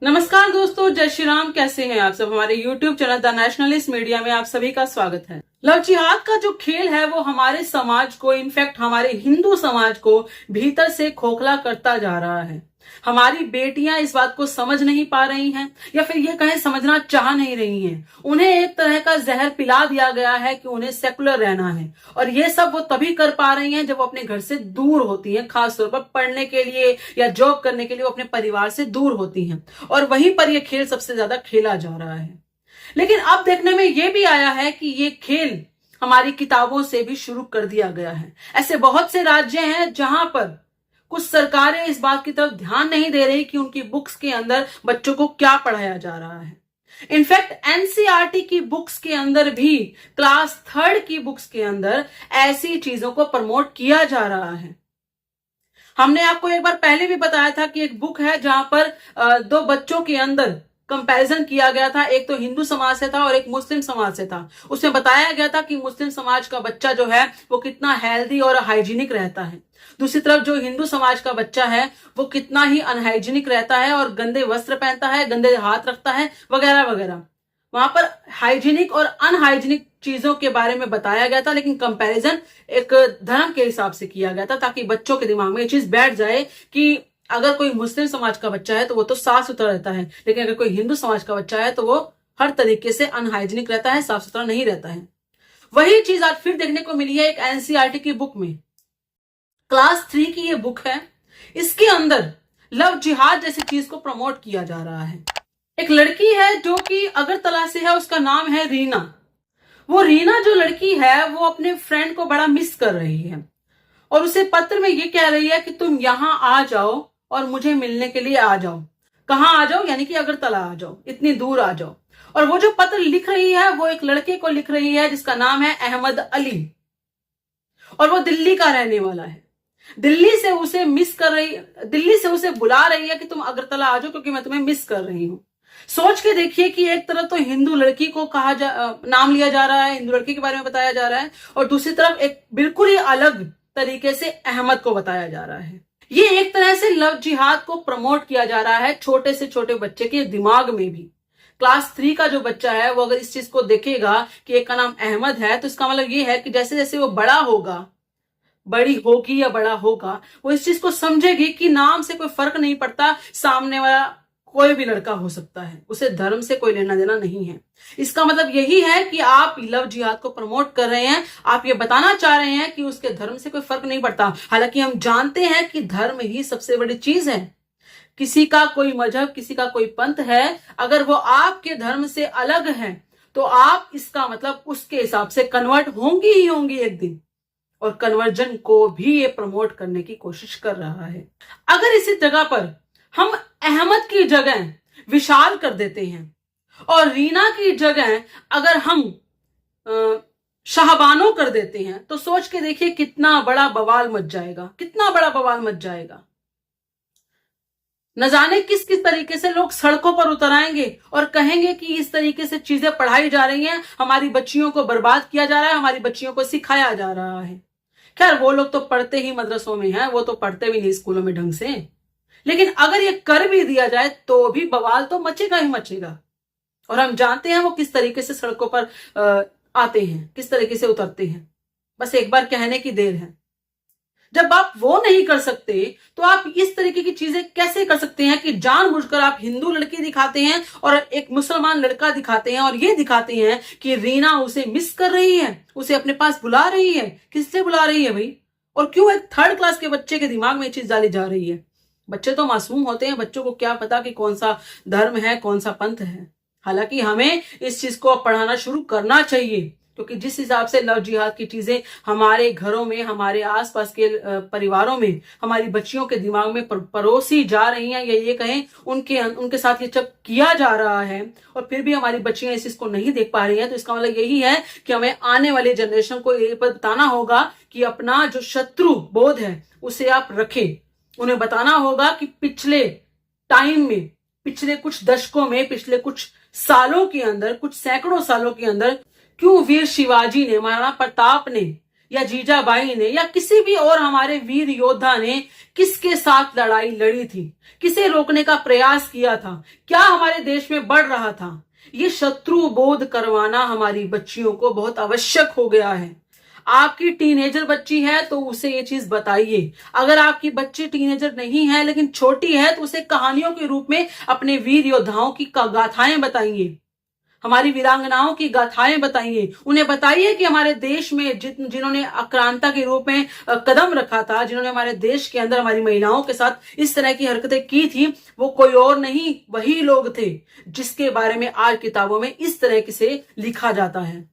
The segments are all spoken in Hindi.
नमस्कार दोस्तों, जय श्री राम। कैसे हैं आप सब। हमारे YouTube channel the nationalist media में आप सभी का स्वागत है। लव जिहाद का जो खेल है वो हमारे समाज को, इनफैक्ट हमारे हिंदू समाज को भीतर से खोखला करता जा रहा है। हमारी बेटियां इस बात को समझ नहीं पा रही हैं, या फिर ये कहें समझना चाह नहीं रही हैं। उन्हें एक तरह का जहर पिला दिया गया है कि उन्हें सेकुलर रहना है, और ये सब वो तभी कर पा रही हैं जब वो अपने घर से दूर होती हैं। खासतौर पर पढ़ने के लिए या जॉब करने के लिए वो अपने परिवार से दूर होती हैं, और वहीं पर यह खेल सबसे ज्यादा खेला जा रहा है। लेकिन अब देखने में यह भी आया है कि ये खेल हमारी किताबों से भी शुरू कर दिया गया है। ऐसे बहुत से राज्य हैं जहां पर कुछ सरकारें इस बात की तरफ ध्यान नहीं दे रही कि उनकी बुक्स के अंदर बच्चों को क्या पढ़ाया जा रहा है। इनफैक्ट एनसीईआरटी की बुक्स के अंदर भी, क्लास 3 की बुक्स के अंदर ऐसी चीजों को प्रमोट किया जा रहा है। हमने आपको एक बार पहले भी बताया था कि एक बुक है जहां पर दो बच्चों के अंदर कंपैरिजन किया गया था। एक तो हिंदू समाज से था और एक मुस्लिम समाज से था। उसमें बताया गया था कि मुस्लिम समाज का बच्चा जो है वो कितना हेल्दी और हाइजीनिक रहता है, दूसरी तरफ जो हिंदू समाज का बच्चा है वो कितना ही अनहाइजीनिक रहता है और गंदे वस्त्र पहनता है, गंदे हाथ रखता है, वगैरह वगैरह। वहां पर हाइजीनिक और अनहाइजीनिक चीजों के बारे में बताया गया था, लेकिन कंपैरिजन एक धर्म के हिसाब से किया गया था, ताकि बच्चों के दिमाग में ये चीज बैठ जाए कि अगर कोई मुस्लिम समाज का बच्चा है तो वो तो साफ सुथरा रहता है, लेकिन अगर कोई हिंदू समाज का बच्चा है तो वो हर तरीके से अनहाइजीनिक रहता है, साफ सुथरा नहीं रहता है। वही चीज आज फिर देखने को मिली है एक एनसीईआरटी की बुक में। क्लास 3 की ये बुक है, इसके अंदर लव जिहाद जैसी चीज को प्रमोट किया जा रहा है। एक लड़की है जो कि अगरतला से है, उसका नाम है रीना। वो रीना जो लड़की है वो अपने फ्रेंड को बड़ा मिस कर रही है, और उसे पत्र में ये कह रही है कि तुम यहां आ जाओ और मुझे मिलने के लिए आ जाओ। कहां आ जाओ? यानी कि अगरतला आ जाओ, इतनी दूर आ जाओ। और वो जो पत्र लिख रही है वो एक लड़के को लिख रही है जिसका नाम है अहमद अली, और वो दिल्ली का रहने वाला है। दिल्ली से उसे बुला रही है कि तुम अगरतला आ जाओ क्योंकि मैं तुम्हें मिस कर रही हूं। सोच के देखिए कि एक तरफ तो हिंदू लड़की को नाम लिया जा रहा है, हिंदू लड़की के बारे में बताया जा रहा है, और दूसरी तरफ एक बिल्कुल ही अलग तरीके से अहमद को बताया जा रहा है। ये एक तरह से लव जिहाद को प्रमोट किया जा रहा है छोटे से छोटे बच्चे के दिमाग में भी। क्लास 3 का जो बच्चा है वो अगर इस चीज को देखेगा कि एक का नाम अहमद है, तो इसका मतलब ये है कि जैसे जैसे वो बड़ा होगा, बड़ी होगी या बड़ा होगा, वो इस चीज को समझेगी कि नाम से कोई फर्क नहीं पड़ता, सामने वाला कोई भी लड़का हो सकता है, उसे धर्म से कोई लेना देना नहीं है। इसका मतलब यही है कि आप लव जिहाद को प्रमोट कर रहे हैं, आप ये बताना चाह रहे हैं कि उसके धर्म से कोई फर्क नहीं पड़ता। हालांकि हम जानते हैं कि धर्म ही सबसे बड़ी चीज है। किसी का कोई मजहब, किसी का कोई पंथ है, अगर वो आपके धर्म से अलग है तो आप इसका मतलब उसके हिसाब से कन्वर्ट होंगी ही होंगी एक दिन, और कन्वर्जन को भी ये प्रमोट करने की कोशिश कर रहा है। अगर इसी जगह पर हम अहमद की जगह विशाल कर देते हैं और रीना की जगह अगर हम शाहबानो कर देते हैं, तो सोच के देखिए कितना बड़ा बवाल मच जाएगा, कितना बड़ा बवाल मच जाएगा। न जाने किस किस तरीके से लोग सड़कों पर उतर आएंगे और कहेंगे कि इस तरीके से चीजें पढ़ाई जा रही हैं, हमारी बच्चियों को बर्बाद किया जा रहा है, हमारी बच्चियों को सिखाया जा रहा है। खैर वो लोग तो पढ़ते ही मदरसों में हैं, वो तो पढ़ते भी नहीं स्कूलों में ढंग से, लेकिन अगर ये कर भी दिया जाए तो भी बवाल तो मचेगा ही मचेगा। और हम जानते हैं वो किस तरीके से सड़कों पर आते हैं, किस तरीके से उतरते हैं। बस एक बार कहने की देर है। जब आप वो नहीं कर सकते तो आप इस तरीके की चीजें कैसे कर सकते हैं कि जानबूझकर आप हिंदू लड़की दिखाते हैं और एक मुसलमान लड़का दिखाते हैं, और ये दिखाते हैं कि रीना उसे मिस कर रही है, उसे अपने पास बुला रही है। किससे बुला रही है भाई? और क्यों एक 3rd क्लास के बच्चे के दिमाग में ये चीज डाली जा रही है? बच्चे तो मासूम होते हैं, बच्चों को क्या पता कि कौन सा धर्म है, कौन सा पंथ है। हालांकि हमें इस चीज को पढ़ाना शुरू करना चाहिए, क्योंकि जिस हिसाब से लव जिहाद की चीजें हमारे घरों में, हमारे आसपास के परिवारों में, हमारी बच्चियों के दिमाग में परोसी जा रही हैं, या ये कहें उनके साथ ये सब किया जा रहा है, और फिर भी हमारी बच्चियां इस चीज को नहीं देख पा रही हैं, तो इसका मतलब यही है कि हमें आने वाले जनरेशन को ये बताना होगा कि अपना जो शत्रु बोध है उसे आप रखें। उन्हें बताना होगा कि पिछले टाइम में, पिछले कुछ दशकों में, पिछले कुछ सालों के अंदर, कुछ सैकड़ों सालों के अंदर क्यों वीर शिवाजी ने, महाराणा प्रताप ने या जीजाबाई ने या किसी भी और हमारे वीर योद्धा ने किसके साथ लड़ाई लड़ी थी, किसे रोकने का प्रयास किया था, क्या हमारे देश में बढ़ रहा था, ये शत्रु बोध करवाना हमारी बच्चियों को बहुत आवश्यक हो गया है। आपकी टीनेजर बच्ची है तो उसे ये चीज बताइए। अगर आपकी बच्ची टीनेजर नहीं है लेकिन छोटी है तो उसे कहानियों के रूप में अपने वीर योद्धाओं की गाथाएं बताइए, हमारी वीरांगनाओं की गाथाएं बताइए। उन्हें बताइए कि हमारे देश में जिन्होंने आक्रांता के रूप में कदम रखा था, जिन्होंने हमारे देश के अंदर हमारी महिलाओं के साथ इस तरह की हरकतें की थी, वो कोई और नहीं, वही लोग थे जिसके बारे में आज किताबों में इस तरह से लिखा जाता है।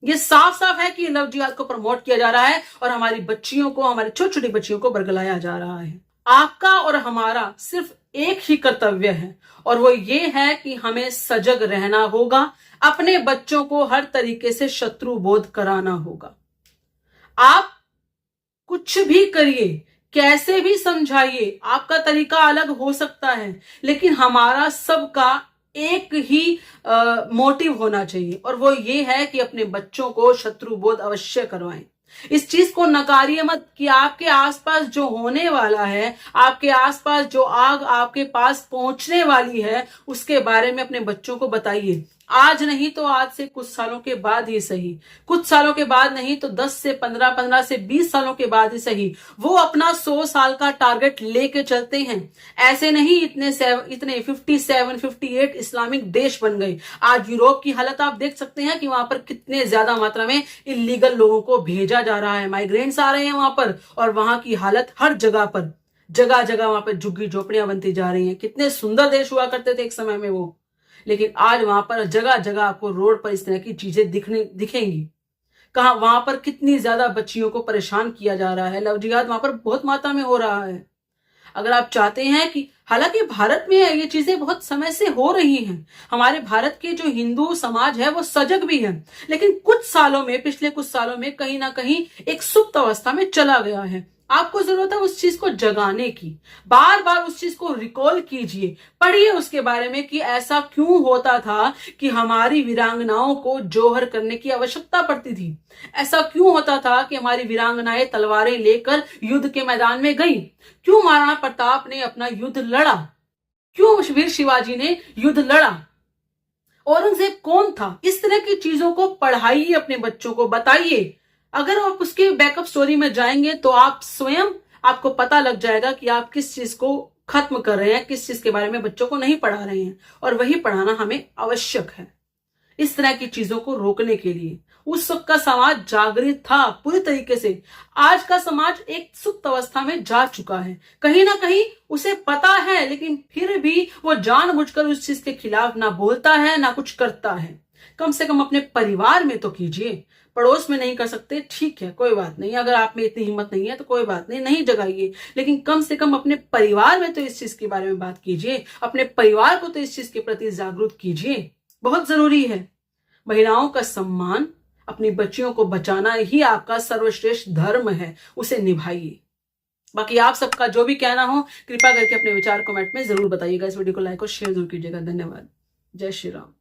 ये साफ साफ है कि लव जिहाद को प्रमोट किया जा रहा है और हमारी बच्चियों को, हमारी छोटी छोटी बच्चियों को बरगलाया जा रहा है। आपका और हमारा सिर्फ एक ही कर्तव्य है और वो ये है कि हमें सजग रहना होगा, अपने बच्चों को हर तरीके से शत्रु बोध कराना होगा। आप कुछ भी करिए, कैसे भी समझाइए, आपका तरीका अलग हो सकता है, लेकिन हमारा सबका एक ही मोटिव होना चाहिए और वो ये है कि अपने बच्चों को शत्रु बोध अवश्य करवाएं। इस चीज को नकारिए मत कि आपके आसपास जो होने वाला है, आपके आसपास जो आग आपके पास पहुंचने वाली है, उसके बारे में अपने बच्चों को बताइए। आज नहीं तो आज से कुछ सालों के बाद ही सही, कुछ सालों के बाद नहीं तो 10 से 15, 15 से 20 सालों के बाद ही सही, वो अपना 100 साल का टारगेट लेके चलते हैं। ऐसे नहीं इतने 57, 58 इस्लामिक देश बन गए। आज यूरोप की हालत आप देख सकते हैं कि वहां पर कितने ज्यादा मात्रा में इलीगल लोगों को भेजा जा रहा है, माइग्रेंट्स आ रहे हैं वहां पर, और वहां की हालत हर जगह पर, जगह जगह वहां पर झुग्गी झोपड़ियां बनती जा रही हैं। कितने सुंदर देश हुआ करते थे एक समय में वो, लेकिन आज वहां पर जगह जगह आपको रोड पर इस तरह की चीजें दिखेंगी। कहा वहां पर कितनी ज्यादा बच्चियों को परेशान किया जा रहा है। लव जिहाद वहां पर बहुत मात्रा में हो रहा है। अगर आप चाहते हैं कि, हालांकि भारत में ये चीजें बहुत समय से हो रही हैं, हमारे भारत के जो हिंदू समाज है वो सजग भी है, लेकिन कुछ सालों में, पिछले कुछ सालों में कहीं ना कहीं एक सुप्त अवस्था में चला गया है। आपको जरूरत है उस चीज को जगाने की, बार बार उस चीज को रिकॉल कीजिए, पढ़िए उसके बारे में कि ऐसा क्यों होता था कि हमारी वीरांगनाओं को जोहर करने की आवश्यकता पड़ती थी, ऐसा क्यों होता था कि हमारी वीरांगनाएं तलवारें लेकर युद्ध के मैदान में गई, क्यों महाराणा प्रताप ने अपना युद्ध लड़ा, क्यों वीर शिवाजी ने युद्ध लड़ा, औरंगजेब कौन था। इस तरह की चीजों को पढ़ाइए, अपने बच्चों को बताइए। अगर आप उसके बैकअप स्टोरी में जाएंगे तो आप स्वयं, आपको पता लग जाएगा कि आप किस चीज को खत्म कर रहे हैं, किस चीज के बारे में बच्चों को नहीं पढ़ा रहे हैं, और वही पढ़ाना हमें आवश्यक है इस तरह की चीजों को रोकने के लिए। उस वक्त का समाज जागृत था पूरी तरीके से, आज का समाज एक सुप्त अवस्था में जा चुका है, कहीं ना कहीं उसे पता है, लेकिन फिर भी वो जानबूझकर उस चीज के खिलाफ ना बोलता है ना कुछ करता है। कम से कम अपने परिवार में तो कीजिए, पड़ोस में नहीं कर सकते, ठीक है, कोई बात नहीं, अगर आप में इतनी हिम्मत नहीं है तो कोई बात नहीं, नहीं जगाइए, लेकिन कम से कम अपने परिवार में तो इस चीज के बारे में बात कीजिए, अपने परिवार को तो इस चीज के प्रति जागरूक कीजिए। बहुत जरूरी है। महिलाओं का सम्मान, अपनी बच्चियों को बचाना ही आपका सर्वश्रेष्ठ धर्म है, उसे निभाइए। बाकी आप सबका जो भी कहना हो, कृपा करके अपने विचार कमेंट में जरूर बताइएगा। इस वीडियो को लाइक और शेयर जरूर कीजिएगा। धन्यवाद। जय श्री राम।